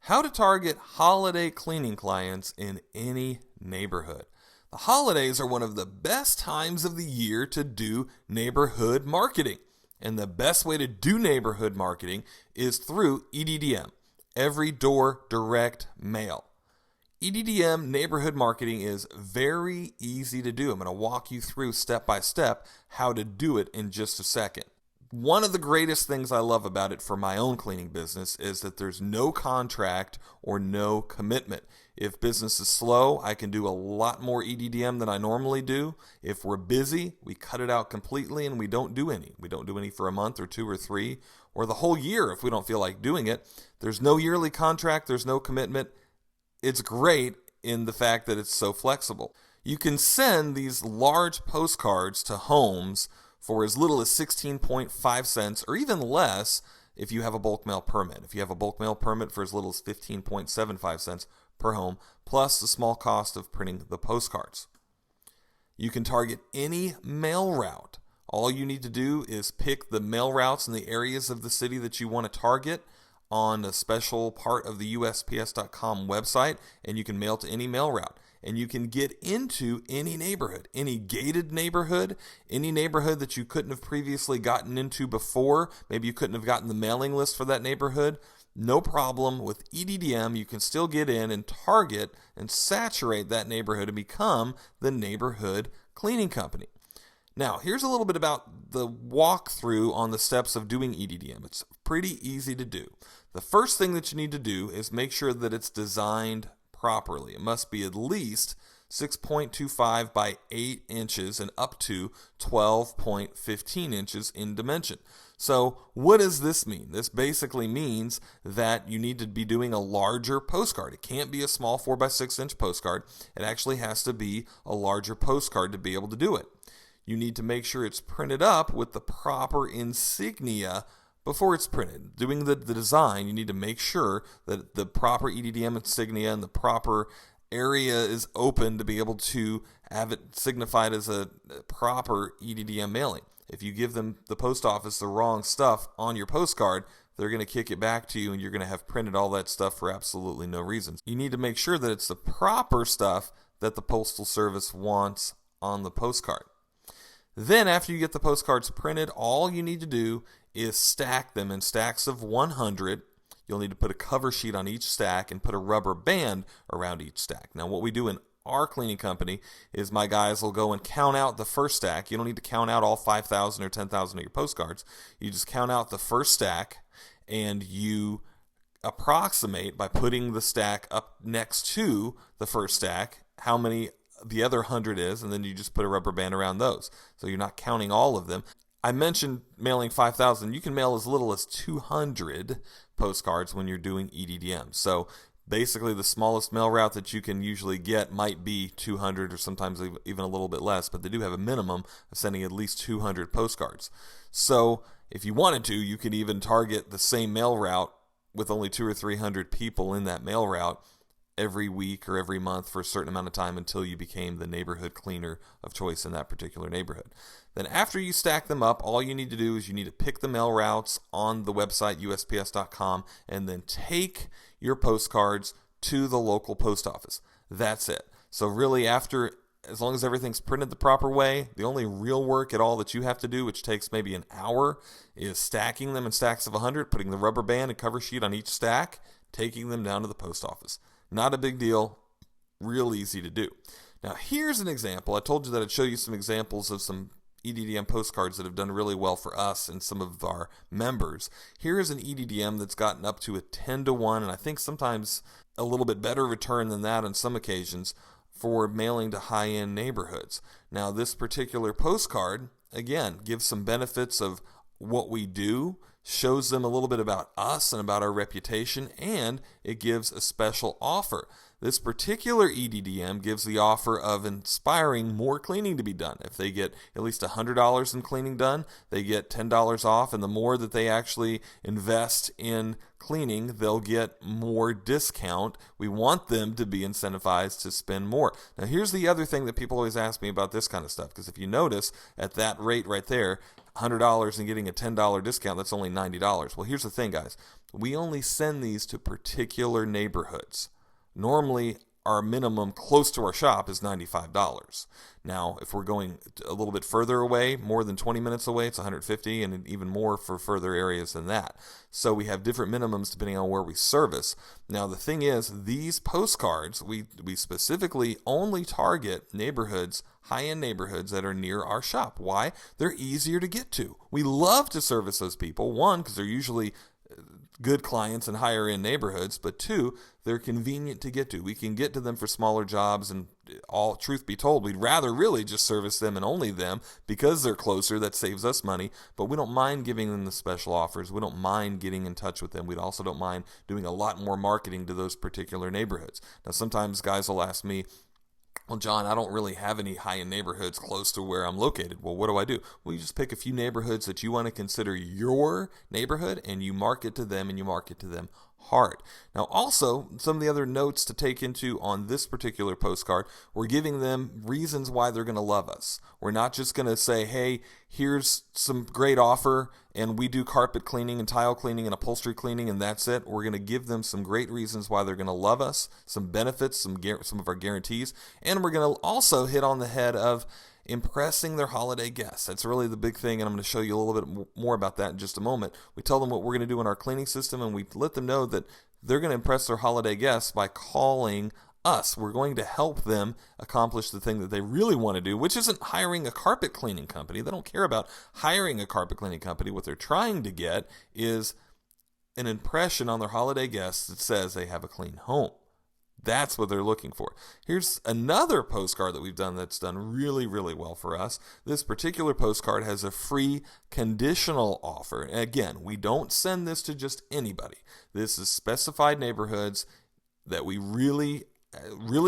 How to target holiday cleaning clients in any neighborhood. The holidays are one of the best times of the year to do neighborhood marketing. And the best way to do neighborhood marketing is through EDDM, Every Door Direct Mail. EDDM neighborhood marketing is very easy to do. I'm going to walk you through step by step how to do it in just a second. One of the greatest things I love about it for my own cleaning business is that there's no contract or no commitment. If business is slow, I can do a lot more EDDM than I normally do. If we're busy, we cut it out completely and we don't do any. We don't do any for a month or two or three or the whole year if we don't feel like doing it. There's no yearly contract. There's no commitment. It's great in the fact that it's so flexible. You can send these large postcards to homes for as little as 16.5 cents or even less if you have a bulk mail permit. If you have a bulk mail permit for as little as 15.75 cents per home, plus the small cost of printing the postcards. You can target any mail route. All you need to do is pick the mail routes in the areas of the city that you want to target on a special part of the USPS.com website, and you can mail to any mail route. And you can get into any neighborhood, any gated neighborhood, any neighborhood that you couldn't have previously gotten into before. Maybe you couldn't have gotten the mailing list for that neighborhood. No problem. With EDDM, you can still get in and target and saturate that neighborhood and become the neighborhood cleaning company. Now, here's a little bit about the walkthrough on the steps of doing EDDM. It's pretty easy to do. The first thing that you need to do is make sure that it's designed properly. It must be at least 6.25 by 8 inches and up to 12.15 inches in dimension. So what does this mean? This basically means that you need to be doing a larger postcard. It can't be a small 4 by 6 inch postcard. It actually has to be a larger postcard to be able to do it. You need to make sure it's printed up with the proper insignia before it's printed. Doing the design, you need to make sure that the proper EDDM insignia and the proper area is open to be able to have it signified as a proper EDDM mailing. If you give them, the post office, the wrong stuff on your postcard, they're going to kick it back to you and you're going to have printed all that stuff for absolutely no reason. You need to make sure that it's the proper stuff that the Postal Service wants on the postcard. Then after you get the postcards printed, all you need to do is stack them in stacks of 100. You'll need to put a cover sheet on each stack and put a rubber band around each stack. Now what we do in our cleaning company is my guys will go and count out the first stack. You don't need to count out all 5,000 or 10,000 of your postcards. You just count out the first stack and you approximate by putting the stack up next to the first stack how many the other 100 is, and then you just put a rubber band around those. So you're not counting all of them. I mentioned mailing 5,000. You can mail as little as 200 postcards when you're doing EDDM. So basically the smallest mail route that you can usually get might be 200 or sometimes even a little bit less, but they do have a minimum of sending at least 200 postcards. So if you wanted to, you could even target the same mail route with only 200 or 300 people in that mail route every week or every month for a certain amount of time until you became the neighborhood cleaner of choice in that particular neighborhood. Then after you stack them up, all you need to do is you need to pick the mail routes on the website USPS.com and then take your postcards to the local post office. That's it. So really as long as everything's printed the proper way, the only real work at all that you have to do, which takes maybe an hour, is stacking them in stacks of 100, putting the rubber band and cover sheet on each stack, taking them down to the post office. Not a big deal, real easy to do. Now here's an example. I told you that I'd show you some examples of some EDDM postcards that have done really well for us and some of our members. Here is an EDDM that's gotten up to a 10-to-1, and I think sometimes a little bit better return than that on some occasions for mailing to high-end neighborhoods. Now this particular postcard, again, gives some benefits of what we do, shows them a little bit about us and about our reputation, and it gives a special offer. This particular EDDM gives the offer of inspiring more cleaning to be done. If they get at least $100 in cleaning done, they get $10 off, and the more that they actually invest in cleaning, they'll get more discount. We want them to be incentivized to spend more. Now here's the other thing that people always ask me about this kind of stuff, because if you notice at that rate right there, $100 and getting a $10 discount, that's only $90. Well, here's the thing, guys. We only send these to particular neighborhoods. Normally, our minimum close to our shop is $95. Now, if we're going a little bit further away, more than 20 minutes away, it's $150, and even more for further areas than that. So we have different minimums depending on where we service. Now, the thing is, these postcards, we specifically only target neighborhoods, high-end neighborhoods that are near our shop. Why? They're easier to get to. We love to service those people. One, because they're usually good clients in higher end neighborhoods, but two, they're convenient to get to. We can get to them for smaller jobs, and all truth be told, we'd rather really just service them and only them because they're closer. That saves us money, but we don't mind giving them the special offers. We don't mind getting in touch with them. We also don't mind doing a lot more marketing to those particular neighborhoods. Now, sometimes guys will ask me, well, John, I don't really have any high-end neighborhoods close to where I'm located. Well, what do? Well, you just pick a few neighborhoods that you want to consider your neighborhood, and you market to them, and you market to them hard. Now, also, some of the other notes to take into on this particular postcard, we're giving them reasons why they're going to love us. We're not just going to say, hey, here's some great offer, and we do carpet cleaning and tile cleaning and upholstery cleaning, and that's it. We're going to give them some great reasons why they're going to love us, some benefits, some of our guarantees, and we're going to also hit on the head of impressing their holiday guests. That's really the big thing, and I'm going to show you a little bit more about that in just a moment. We tell them what we're going to do in our cleaning system, and we let them know that they're going to impress their holiday guests by calling us. We're going to help them accomplish the thing that they really want to do, which isn't hiring a carpet cleaning company. They don't care about hiring a carpet cleaning company. What they're trying to get is an impression on their holiday guests that says they have a clean home. That's what they're looking for. Here's another postcard that we've done that's done really, really well for us. This particular postcard has a free conditional offer. And again, we don't send this to just anybody. This is specified neighborhoods that we really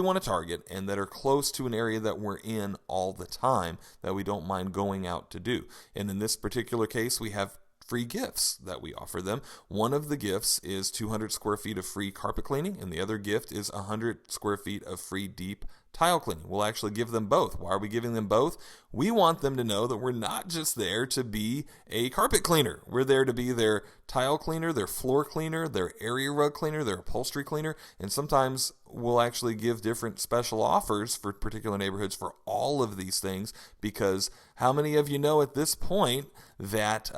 want to target and that are close to an area that we're in all the time that we don't mind going out to do. And in this particular case, we have free gifts that we offer them. One of the gifts is 200 square feet of free carpet cleaning, and the other gift is 100 square feet of free deep tile cleaning. We'll actually give them both. Why are we giving them both? We want them to know that we're not just there to be a carpet cleaner. We're there to be their tile cleaner, their floor cleaner, their area rug cleaner, their upholstery cleaner, and sometimes we'll actually give different special offers for particular neighborhoods for all of these things, because how many of you know at this point that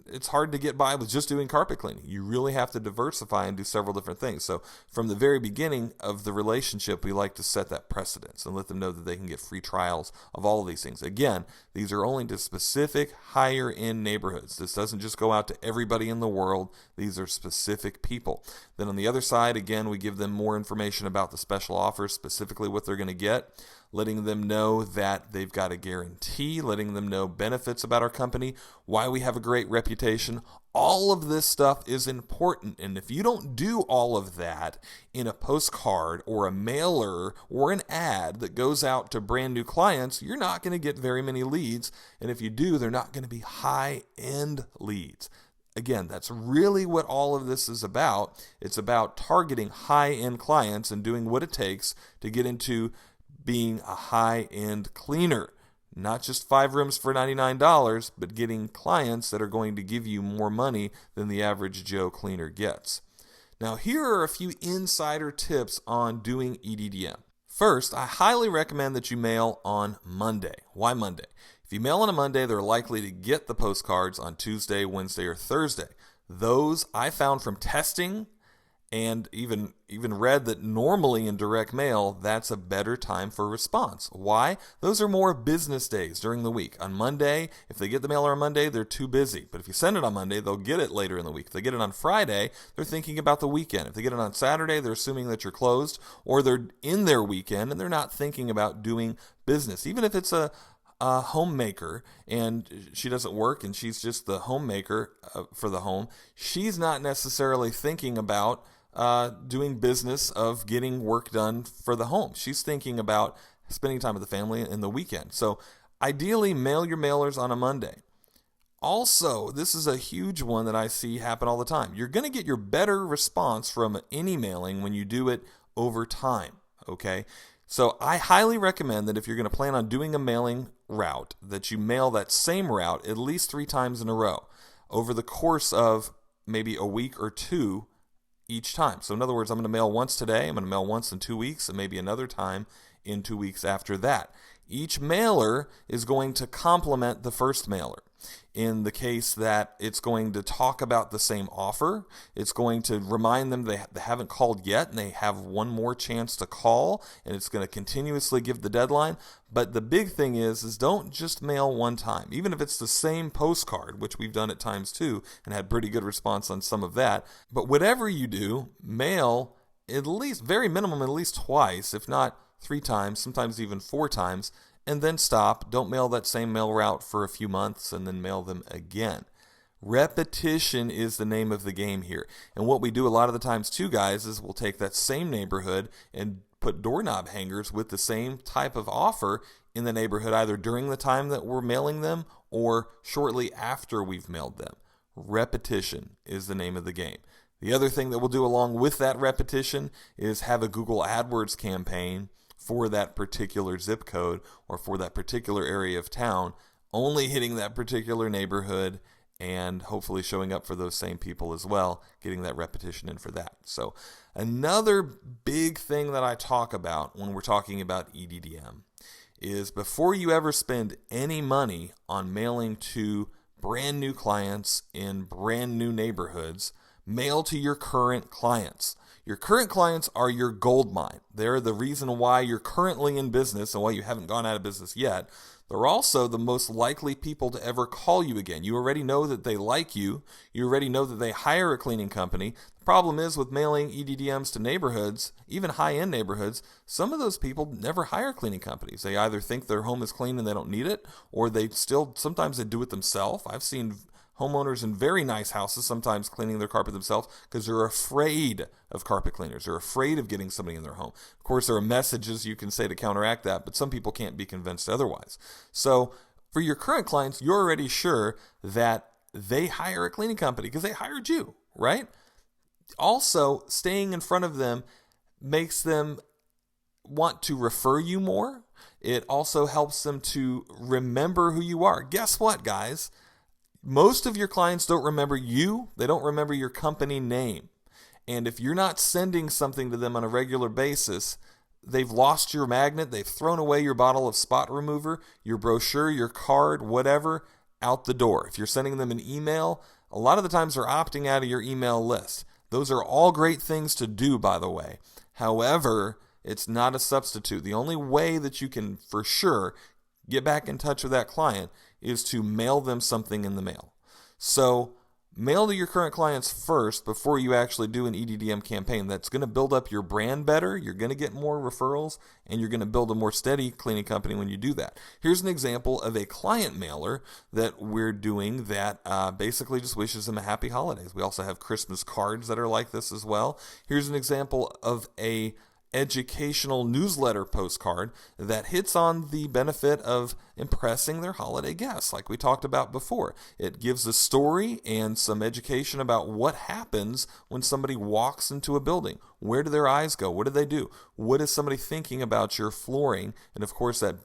it's hard to get by with just doing carpet cleaning. You really have to diversify and do several different things. So from the very beginning of the relationship, we like to set that precedence and let them know that they can get free trials of all of these things. Again, these are only to specific higher end neighborhoods. This doesn't just go out to everybody in the world. These are specific people. Then on the other side, again, we give them more information about the special offers, specifically what they're going to get, letting them know that they've got a guarantee, letting them know benefits about our company, why we have a great reputation. All of this stuff is important, and if you don't do all of that in a postcard or a mailer or an ad that goes out to brand new clients, you're not going to get very many leads, and if you do, they're not going to be high-end leads. Again, that's really what all of this is about. It's about targeting high-end clients and doing what it takes to get into being a high-end cleaner. Not just 5 rooms for $99, but getting clients that are going to give you more money than the average Joe cleaner gets. Now, here are a few insider tips on doing EDDM. First, I highly recommend that you mail on Monday. Why Monday? If you mail on a Monday, they're likely to get the postcards on Tuesday, Wednesday, or Thursday. Those I found from testing and even read that normally in direct mail, that's a better time for response. Why? Those are more business days during the week. On Monday, if they get the mailer on Monday, they're too busy. But if you send it on Monday, they'll get it later in the week. If they get it on Friday, they're thinking about the weekend. If they get it on Saturday, they're assuming that you're closed, or they're in their weekend and they're not thinking about doing business. Even if it's a homemaker and she doesn't work and she's just the homemaker for the home, she's not necessarily thinking about doing business of getting work done for the home. She's thinking about spending time with the family in the weekend. So ideally, mail your mailers on a Monday. Also, this is a huge one that I see happen all the time. You're going to get your better response from any mailing when you do it over time, okay? So I highly recommend that if you're going to plan on doing a mailing route, that you mail that same route at least 3 times in a row over the course of maybe a week or 2 each time. So in other words, I'm going to mail once today, I'm going to mail once in 2 weeks, and maybe another time in 2 weeks after that. Each mailer is going to complement the first mailer. In the case that it's going to talk about the same offer, it's going to remind them they haven't called yet and they have one more chance to call, and it's going to continuously give the deadline. But the big thing is don't just mail one time. Even if it's the same postcard, which we've done at times too and had pretty good response on some of that. But whatever you do, mail at least, very minimum, at least twice, if not 3 times, sometimes even 4 times, and then stop. Don't mail that same mail route for a few months and then mail them again. Repetition is the name of the game here. And what we do a lot of the times too, guys, is we'll take that same neighborhood and put doorknob hangers with the same type of offer in the neighborhood, either during the time that we're mailing them or shortly after we've mailed them. Repetition is the name of the game. The other thing that we'll do along with that repetition is have a Google AdWords campaign for that particular zip code or for that particular area of town, only hitting that particular neighborhood and hopefully showing up for those same people as well, getting that repetition in for that. So another big thing that I talk about when we're talking about EDDM is before you ever spend any money on mailing to brand new clients in brand new neighborhoods, mail to your current clients. Your current clients are your gold mine. They're the reason why you're currently in business and why you haven't gone out of business yet. They're also the most likely people to ever call you again. You already know that they like you. You already know that they hire a cleaning company. The problem is with mailing EDDMs to neighborhoods, even high-end neighborhoods, some of those people never hire cleaning companies. They either think their home is clean and they don't need it, or sometimes they do it themselves. I've seen homeowners in very nice houses sometimes cleaning their carpet themselves because they're afraid of carpet cleaners. They're afraid of getting somebody in their home. Of course, there are messages you can say to counteract that, but some people can't be convinced otherwise. So for your current clients, you're already sure that they hire a cleaning company because they hired you, right? Also, staying in front of them makes them want to refer you more. It also helps them to remember who you are. Guess what, guys? Most of your clients don't remember you. They don't remember your company name. And if you're not sending something to them on a regular basis, they've lost your magnet. They've thrown away your bottle of spot remover, your brochure, your card, whatever, out the door. If you're sending them an email, a lot of the times they're opting out of your email list. Those are all great things to do, by the way. However, it's not a substitute. The only way that you can for sure get back in touch with that client is to mail them something in the mail. So mail to your current clients first before you actually do an EDDM campaign. That's going to build up your brand better. You're going to get more referrals, and you're going to build a more steady cleaning company when you do that. Here's an example of a client mailer that we're doing that basically just wishes them a happy holidays. We also have Christmas cards that are like this as well. Here's an example of a educational newsletter postcard that hits on the benefit of impressing their holiday guests, like we talked about before. It gives a story and some education about what happens when somebody walks into a building. Where do their eyes go? What do they do? What is somebody thinking about your flooring? And of course, that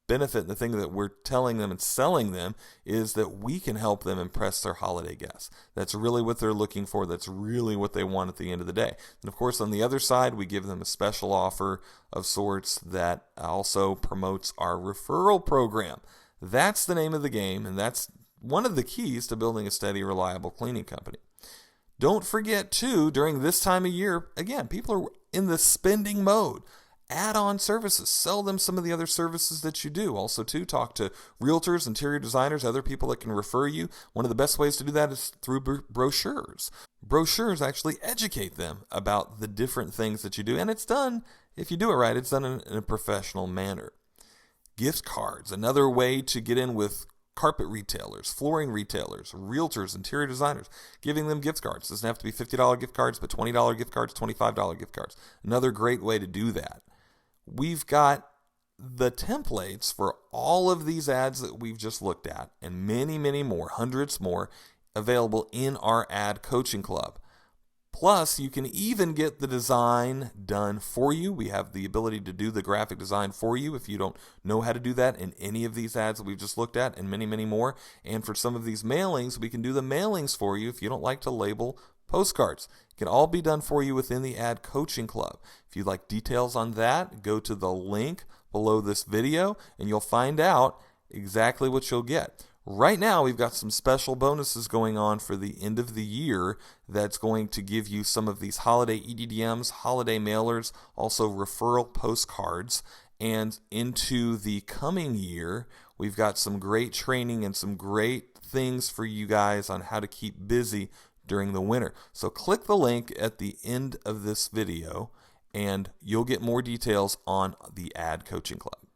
benefit, the thing that we're telling them and selling them, is that we can help them impress their holiday guests. That's really what they're looking for. That's really what they want at the end of the day. And of course, on the other side, we give them a special offer of sorts that also promotes our referral program. That's the name of the game, and that's one of the keys to building a steady, reliable cleaning company. Don't forget, too, during this time of year, again, people are in the spending mode. Add on services. Sell them some of the other services that you do. Also, too, talk to realtors, interior designers, other people that can refer you. One of the best ways to do that is through brochures. Brochures actually educate them about the different things that you do. And it's done, if you do it right, it's done in a professional manner. Gift cards, another way to get in with carpet retailers, flooring retailers, realtors, interior designers, giving them gift cards. Doesn't have to be $50 gift cards, but $20 gift cards, $25 gift cards. Another great way to do that. We've got the templates for all of these ads that we've just looked at, and many, many more, hundreds more, available in our ad coaching club. Plus, you can even get the design done for you. We have the ability to do the graphic design for you if you don't know how to do that in any of these ads that we've just looked at, and many, many more. And for some of these mailings, we can do the mailings for you if you don't like to label postcards. It can all be done for you within the Ad Coaching Club. If you'd like details on that, go to the link below this video and you'll find out exactly what you'll get. Right now, we've got some special bonuses going on for the end of the year that's going to give you some of these holiday EDDMs, holiday mailers, also referral postcards. And into the coming year, we've got some great training and some great things for you guys on how to keep busy during the winter. So click the link at the end of this video and you'll get more details on the Ad Coaching Club.